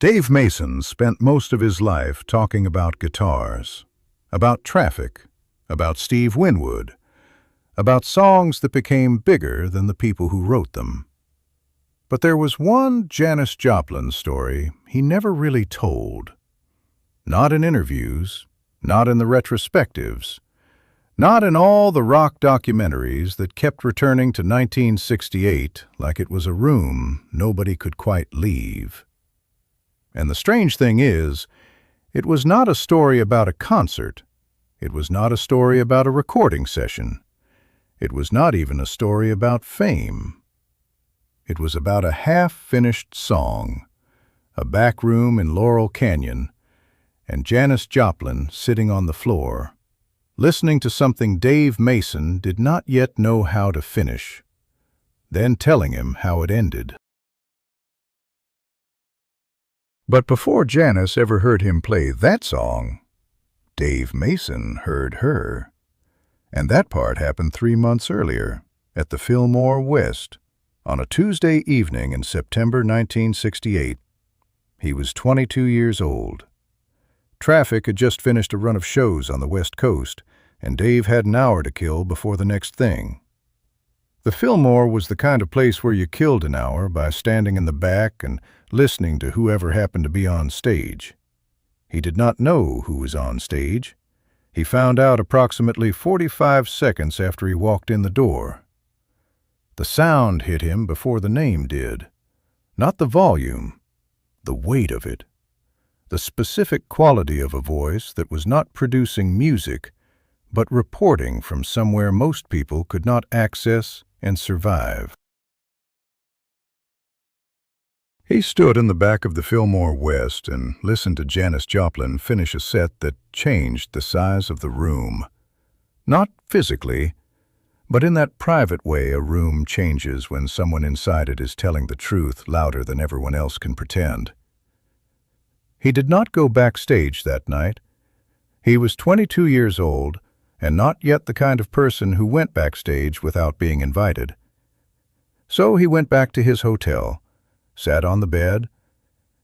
Dave Mason spent most of his life talking about guitars, about traffic, about Steve Winwood, about songs that became bigger than the people who wrote them. But there was one Janis Joplin story he never really told. Not in interviews, not in the retrospectives, not in all the rock documentaries that kept returning to 1968 like it was a room nobody could quite leave. And the strange thing is, it was not a story about a concert. It was not a story about a recording session. It was not even a story about fame. It was about a half-finished song, a back room in Laurel Canyon, and Janis Joplin sitting on the floor, listening to something Dave Mason did not yet know how to finish, then telling him how it ended. But before Janis ever heard him play that song, Dave Mason heard her. And that part happened 3 months earlier, at the Fillmore West, on a Tuesday evening in September 1968. He was 22 years old. Traffic had just finished a run of shows on the West Coast, and Dave had an hour to kill before the next thing. The Fillmore was the kind of place where you killed an hour by standing in the back and listening to whoever happened to be on stage. He did not know who was on stage. He found out approximately 45 seconds after he walked in the door. The sound hit him before the name did. Not the volume, the weight of it. The specific quality of a voice that was not producing music, but reporting from somewhere most people could not access and survive. He stood in the back of the Fillmore West and listened to Janis Joplin finish a set that changed the size of the room. Not physically, but in that private way a room changes when someone inside it is telling the truth louder than everyone else can pretend. He did not go backstage that night. He was 22 years old and not yet the kind of person who went backstage without being invited. So he went back to his hotel, sat on the bed,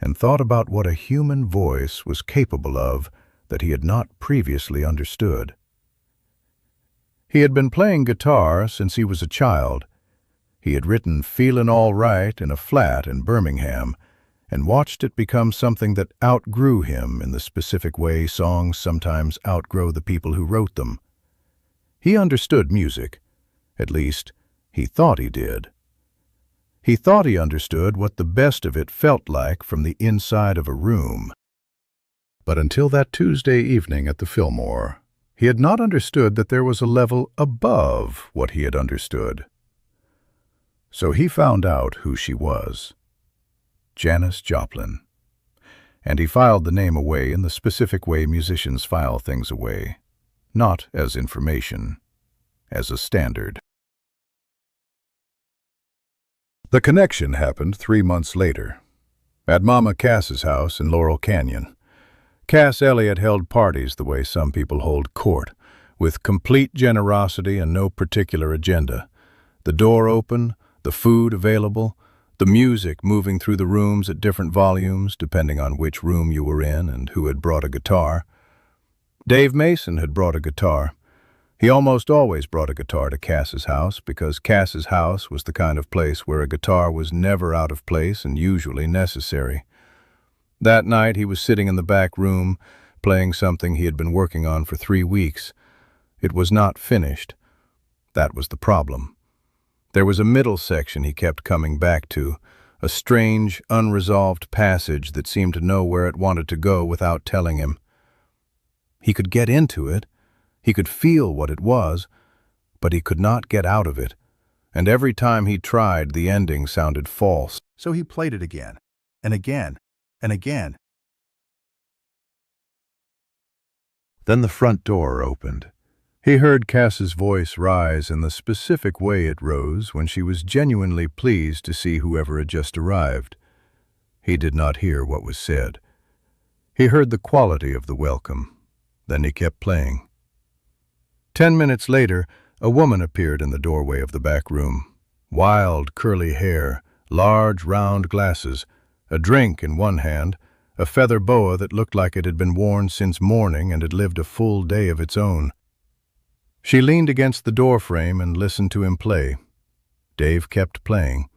and thought about what a human voice was capable of that he had not previously understood. He had been playing guitar since he was a child. He had written "Feelin' All Right" in a flat in Birmingham, and watched it become something that outgrew him in the specific way songs sometimes outgrow the people who wrote them. He understood music. At least, he thought he did. He thought he understood what the best of it felt like from the inside of a room. But until that Tuesday evening at the Fillmore, he had not understood that there was a level above what he had understood. So he found out who she was. Janis Joplin. And he filed the name away in the specific way musicians file things away, not as information, as a standard. The connection happened 3 months later, at Mama Cass's house in Laurel Canyon. Cass Elliot held parties the way some people hold court, with complete generosity and no particular agenda. The door open, the food available, the music moving through the rooms at different volumes, depending on which room you were in and who had brought a guitar. Dave Mason had brought a guitar. He almost always brought a guitar to Cass's house because Cass's house was the kind of place where a guitar was never out of place and usually necessary. That night he was sitting in the back room, playing something he had been working on for 3 weeks. It was not finished. That was the problem. There was a middle section he kept coming back to, a strange, unresolved passage that seemed to know where it wanted to go without telling him. He could get into it, he could feel what it was, but he could not get out of it, and every time he tried, the ending sounded false. So he played it again, and again, and again. Then the front door opened. He heard Cass's voice rise in the specific way it rose when she was genuinely pleased to see whoever had just arrived. He did not hear what was said. He heard the quality of the welcome. Then he kept playing. 10 minutes later, a woman appeared in the doorway of the back room. Wild, curly hair, large, round glasses, a drink in one hand, a feather boa that looked like it had been worn since morning and had lived a full day of its own. She leaned against the doorframe and listened to him play. Dave kept playing,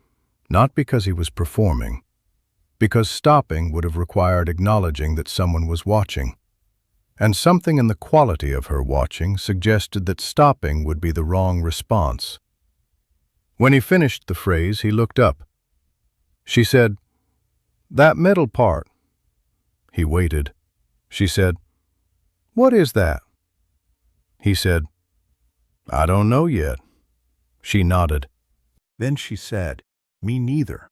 not because he was performing, because stopping would have required acknowledging that someone was watching. And something in the quality of her watching suggested that stopping would be the wrong response. When he finished the phrase, he looked up. She said, "That middle part." He waited. She said, "What is that?" He said, "I don't know yet." She nodded. Then she said, "Me neither."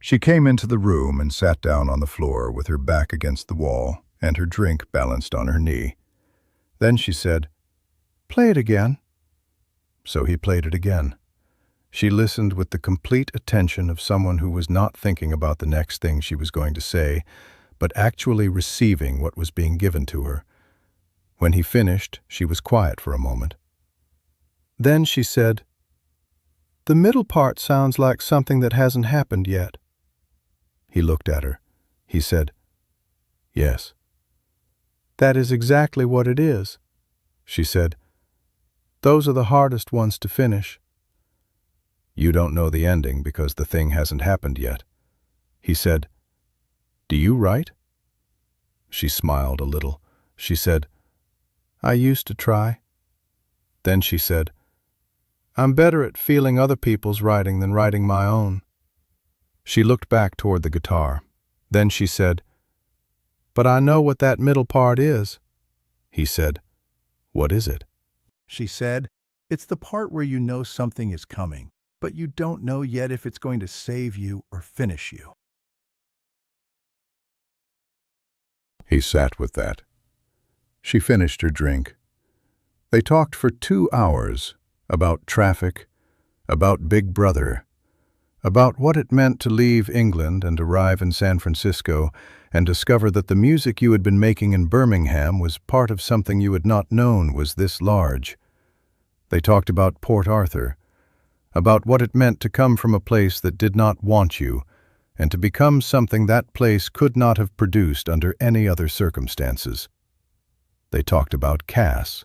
She came into the room and sat down on the floor with her back against the wall and her drink balanced on her knee. Then she said, "Play it again." So he played it again. She listened with the complete attention of someone who was not thinking about the next thing she was going to say, but actually receiving what was being given to her. When he finished, she was quiet for a moment. Then she said, "The middle part sounds like something that hasn't happened yet." He looked at her. He said, "Yes." "That is exactly what it is," she said. "Those are the hardest ones to finish." "You don't know the ending because the thing hasn't happened yet." He said, "Do you write?" She smiled a little. She said, "I used to try." Then she said, "I'm better at feeling other people's writing than writing my own." She looked back toward the guitar. Then she said, "But I know what that middle part is." He said, "What is it?" She said, "It's the part where you know something is coming, but you don't know yet if it's going to save you or finish you." He sat with that. She finished her drink. They talked for 2 hours about traffic, about Big Brother, about what it meant to leave England and arrive in San Francisco and discover that the music you had been making in Birmingham was part of something you had not known was this large. They talked about Port Arthur, about what it meant to come from a place that did not want you and to become something that place could not have produced under any other circumstances. They talked about Cass,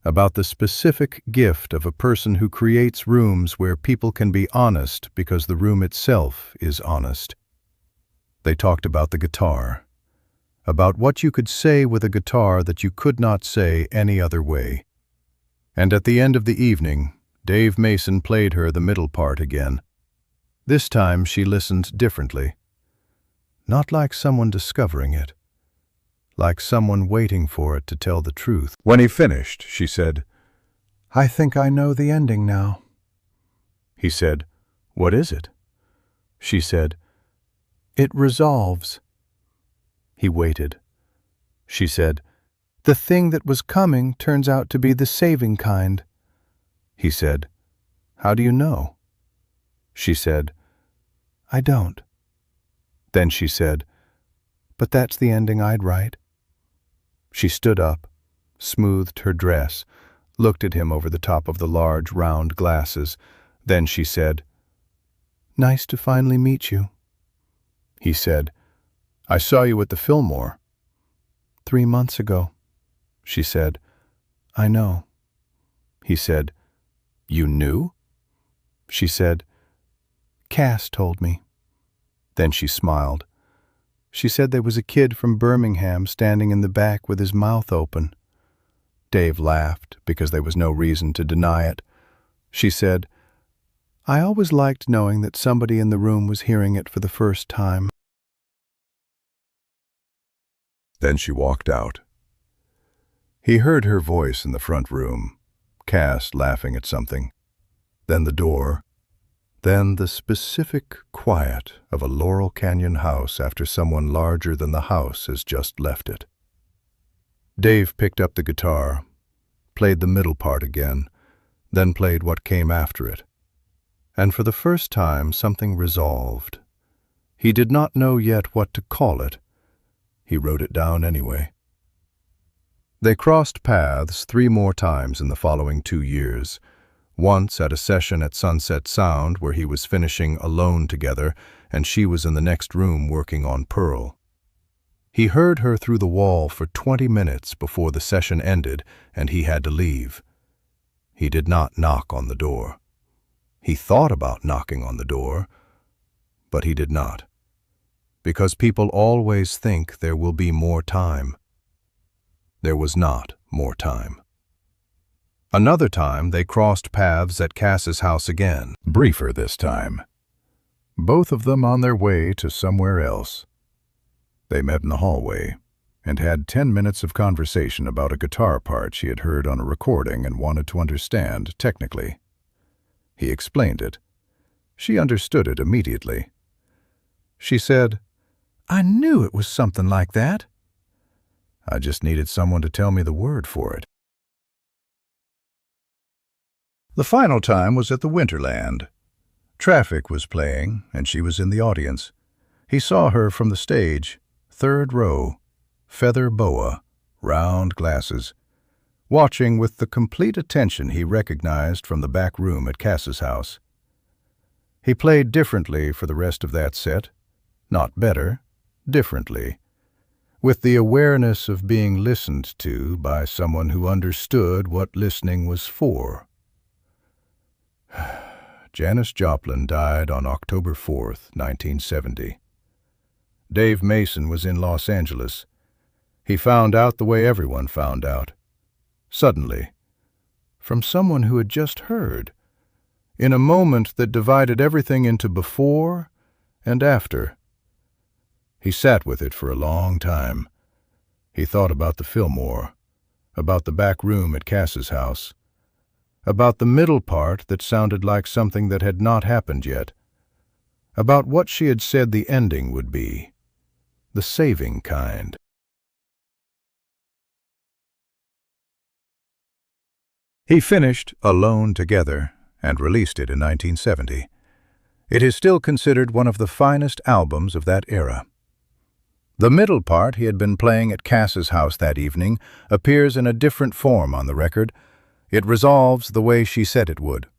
about the specific gift of a person who creates rooms where people can be honest because the room itself is honest. They talked about the guitar, about what you could say with a guitar that you could not say any other way. And at the end of the evening, Dave Mason played her the middle part again. This time she listened differently. Not like someone discovering it, like someone waiting for it to tell the truth. When he finished, she said, "I think I know the ending now." He said, "What is it?" She said, "It resolves." He waited. She said, "The thing that was coming turns out to be the saving kind." He said, "How do you know?" She said, "I don't." Then she said, "But that's the ending I'd write." She stood up, smoothed her dress, looked at him over the top of the large, round glasses. Then she said, "Nice to finally meet you." He said, "I saw you at the Fillmore." 3 months ago." She said, "I know." He said, "You knew?" She said, "Cass told me." Then she smiled. She said there was a kid from Birmingham standing in the back with his mouth open. Dave laughed because there was no reason to deny it. She said, "I always liked knowing that somebody in the room was hearing it for the first time." Then she walked out. He heard her voice in the front room, Cass laughing at something. Then the door. Then the specific quiet of a Laurel Canyon house after someone larger than the house has just left it. Dave picked up the guitar, played the middle part again, then played what came after it. And for the first time something resolved. He did not know yet what to call it. He wrote it down anyway. They crossed paths 3 more times in the following 2 years. Once at a session at Sunset Sound where he was finishing Alone Together and she was in the next room working on Pearl. He heard her through the wall for 20 minutes before the session ended and he had to leave. He did not knock on the door. He thought about knocking on the door, but he did not. Because people always think there will be more time. There was not more time. Another time they crossed paths at Cass's house again, briefer this time. Both of them on their way to somewhere else. They met in the hallway and had 10 minutes of conversation about a guitar part she had heard on a recording and wanted to understand technically. He explained it. She understood it immediately. She said, "I knew it was something like that. I just needed someone to tell me the word for it." The final time was at the Winterland. Traffic was playing, and she was in the audience. He saw her from the stage, 3rd row, feather boa, round glasses, watching with the complete attention he recognized from the back room at Cass's house. He played differently for the rest of that set, not better, differently, with the awareness of being listened to by someone who understood what listening was for. Janis Joplin died on October 4th, 1970. Dave Mason was in Los Angeles. He found out the way everyone found out. Suddenly, from someone who had just heard, in a moment that divided everything into before and after. He sat with it for a long time. He thought about the Fillmore, about the back room at Cass's house, about the middle part that sounded like something that had not happened yet, about what she had said the ending would be, the saving kind. He finished Alone Together and released it in 1970. It is still considered one of the finest albums of that era. The middle part he had been playing at Cass's house that evening appears in a different form on the record. It resolves the way she said it would.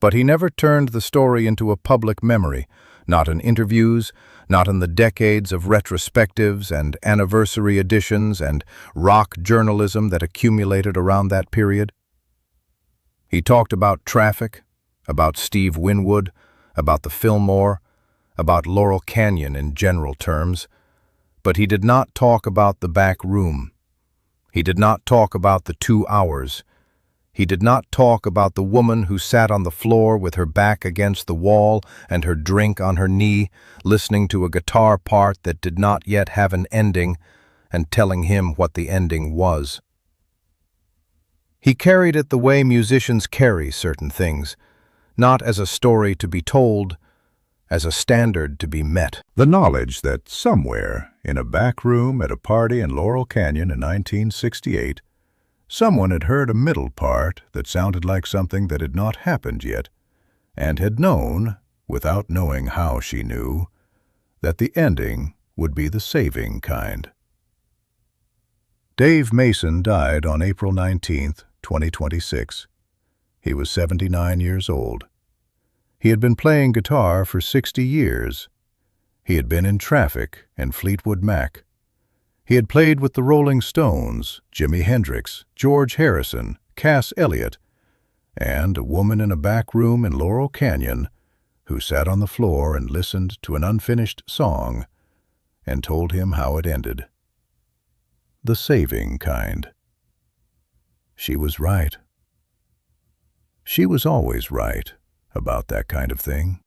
But he never turned the story into a public memory, not in interviews, not in the decades of retrospectives and anniversary editions and rock journalism that accumulated around that period. He talked about traffic, about Steve Winwood, about the Fillmore, about Laurel Canyon in general terms, but he did not talk about the back room. He did not talk about the 2 hours. He did not talk about the woman who sat on the floor with her back against the wall and her drink on her knee, listening to a guitar part that did not yet have an ending, and telling him what the ending was. He carried it the way musicians carry certain things, not as a story to be told, as a standard to be met. The knowledge that somewhere, in a back room at a party in Laurel Canyon in 1968, someone had heard a middle part that sounded like something that had not happened yet, and had known, without knowing how she knew, that the ending would be the saving kind. Dave Mason died on April 19, 2026. He was 79 years old. He had been playing guitar for 60 years. He had been in Traffic and Fleetwood Mac. He had played with the Rolling Stones, Jimi Hendrix, George Harrison, Cass Elliot, and a woman in a back room in Laurel Canyon who sat on the floor and listened to an unfinished song and told him how it ended. The saving kind. She was right. She was always right about that kind of thing.